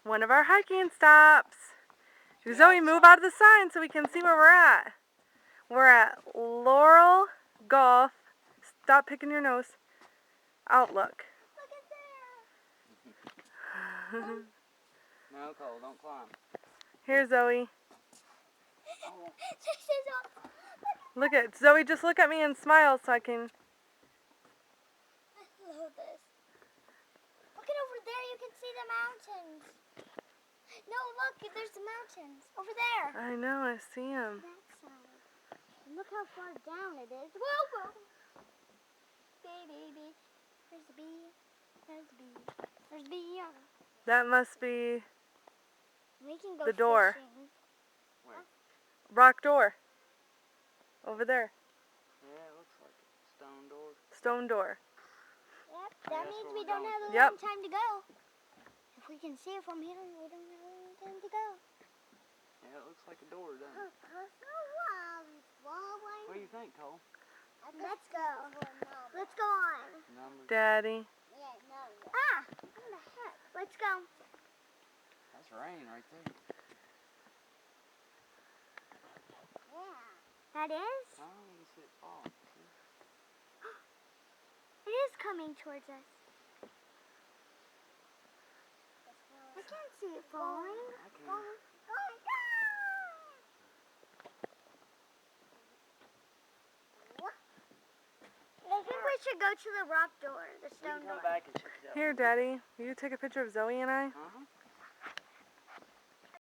one of our hiking stops. Zoe, move out of the sign so we can see where we're at. We're at Laurel Golf. Stop picking your nose. Outlook. Look at there. No, Cole, don't climb. Here, Zoe. Look at Zoe. Just look at me and smile so I can. Look over there. You can see the mountains. No, look. There's the mountains over there. I know. I see them. That side. And look how far down it is. Whoa, whoa. Bee. There's the bee. There's the bee. There's the bee. That must be We can go the door. fishing. Where? Rock door. Over there. Yeah, it looks like a stone door. Stone door. Yep, that means we don't have a Yep. long time to go. If we can see it from here, we don't have a long time to go. Yeah, it looks like a door, doesn't it? What do you think, Cole? Let's go. Let's go on. Number. Daddy. Ah! What the heck? Let's go. That's rain right there. That is? Oh, you can see it fall. It is coming towards us. I can't see it falling. I can. I think we should go to the rock door, the We stone can door. come back and check it out. Here, Daddy. Will you take a picture of Zoe and I? Uh-huh.